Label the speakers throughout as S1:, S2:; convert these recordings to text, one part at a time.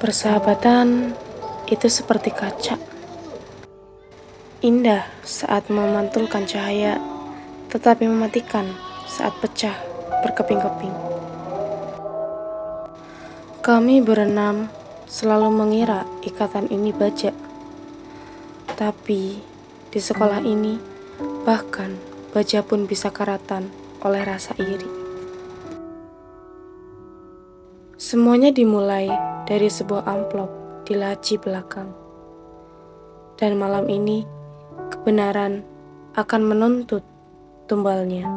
S1: Persahabatan itu seperti kaca. Indah saat memantulkan cahaya, tetapi mematikan saat pecah berkeping-keping. Kami berenam selalu mengira ikatan ini baja. Tapi di sekolah ini, bahkan baja pun bisa karatan oleh rasa iri. Semuanya dimulai dari sebuah amplop di laci belakang. Dan malam ini, kebenaran akan menuntut tumbalnya.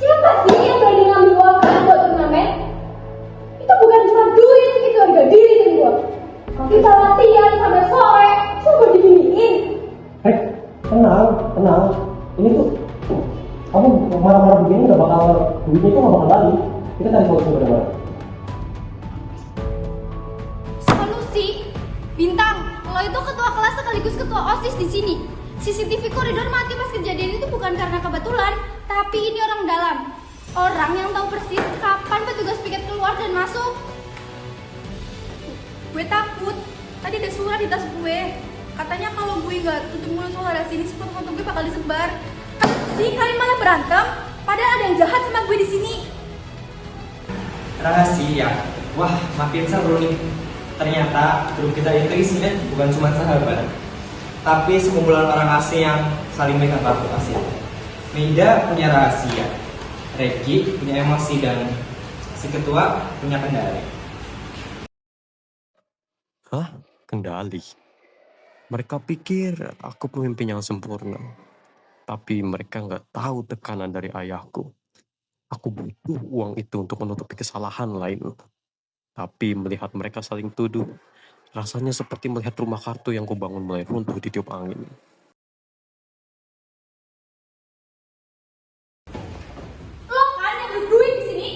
S2: Siapa sih yang berani ngambil uang kalian buat turnamen? Itu bukan cuma duit, itu harga diri kedua. Kita latihan sampai sore, coba diginiin.
S3: Tenang. Ini tuh, kamu marah-marah begini gak bakal, duitnya itu gak bakal balik. Kita cari solusi benar-benar.
S2: Solusi? Bintang, lo itu ketua kelas sekaligus ketua OSIS di sini. CCTV koridor mati pas kejadian itu bukan karena kebetulan, tapi ini orang dalam. Orang yang tahu persis kapan petugas piket keluar dan masuk.
S4: Gue takut. Tadi ada surat di tas gue. Katanya kalau gue nggak tutup mulut soal sini, foto gue bakal disebar. Sih kalian malah berantem. Padahal ada yang jahat sama gue di sini.
S5: Rahasia. Wah, makin seru nih. Ternyata grup kita itu isinya bukan cuma sahabat, tapi sekumpulan orang asing yang saling megang kartu asing. Meida punya rahasia, Regi punya emosi, dan si ketua punya kendali.
S6: Hah? Kendali? Mereka pikir aku pemimpin yang sempurna. Tapi mereka nggak tahu tekanan dari ayahku. Aku butuh uang itu untuk menutupi kesalahan lain. Tapi melihat mereka saling tuduh, rasanya seperti melihat rumah kartu yang kubangun mulai runtuh di tiup angin.
S2: Lo kan yang berduit di sini?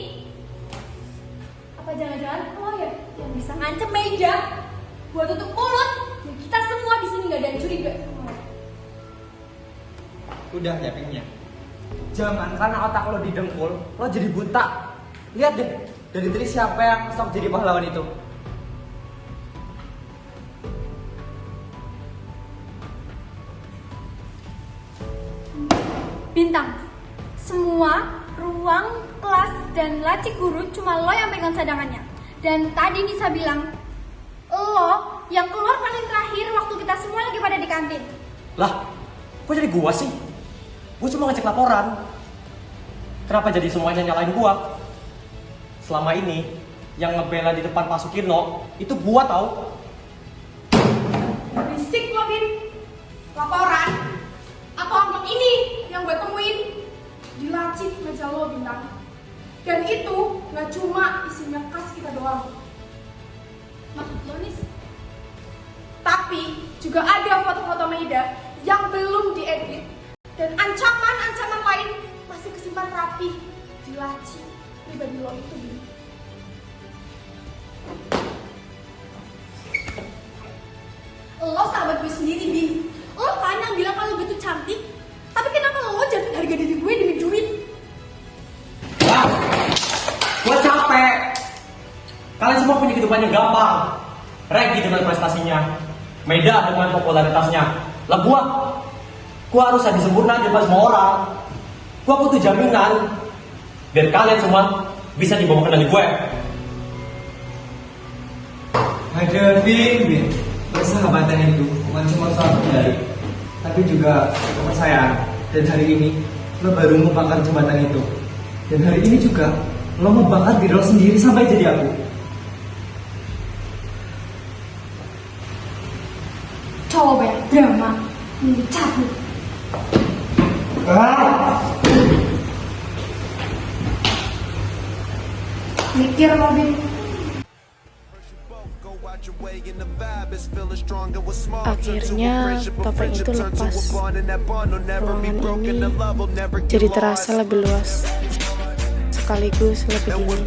S2: Apa jangan-jangan lo ya yang bisa ngancem Meida buat tutup mulut? Dan kita semua di sini nggak ada yang curiga sama lo.
S5: Udah yakinnya. Jangan karena otak lo didengkul, lo jadi buta. Lihat deh, dari tadi siapa yang sok jadi pahlawan itu?
S2: Bintang, semua ruang, kelas, dan laci guru cuma lo yang pegang cadangannya. Dan tadi Nisa bilang, lo yang keluar paling terakhir waktu kita semua lagi pada di kantin.
S3: Lah, kok jadi gua sih? Gua cuma ngecek laporan. Kenapa jadi semuanya nyalain gua? Selama ini, yang ngebela di depan Pak Sukirno, itu gua tau.
S4: Berisik lo, Bin. Laporan. Atau amplop ini yang gue temuin di laci meja lo, Bintang. Dan itu nggak cuma isinya kas kita doang.
S2: Maksud lo nih?
S4: Tapi juga ada foto-foto Meida yang belum diedit. Dan ancaman-ancaman lain masih kesimpan rapi di laci pribadi lo itu, Bin.
S2: Lo sahabat gue sendiri, Bin. Lo kan yang bilang kalau gue tuh cantik. Tapi kenapa lo jatuh harga diri gue demi duit?
S3: Gua capek. Kalian semua punya kehidupan yang gampang. Regi dengan prestasinya, Meida dengan popularitasnya. Lah gua harus jadi sempurna di depan semua orang. Gua butuh jaminan biar kalian semua bisa dibawa kendali gue.
S5: Ada Bin. Persahabatan itu bukan cuma soal kendali, tapi juga kepercayaan. Dan hari ini lo baru membakar jembatan itu. Dan hari ini juga lo membakar diri lo sendiri sampai jadi aku.
S2: Cowok banyak drama, cabut.
S4: Mikir lo, Bin.
S1: Akhirnya topeng itu lepas. Ruangan ini jadi terasa lebih luas, sekaligus lebih dingin.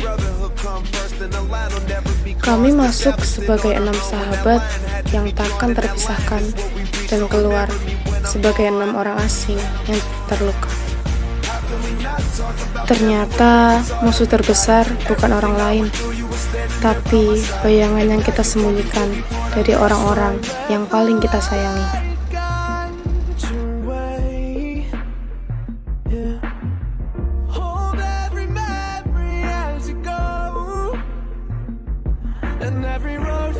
S1: Kami masuk sebagai 6 sahabat yang takkan terpisahkan dan keluar sebagai 6 orang asing yang terluka. Ternyata musuh terbesar bukan orang lain, tapi bayangan yang kita sembunyikan dari orang-orang yang paling kita sayangi.
S7: And every road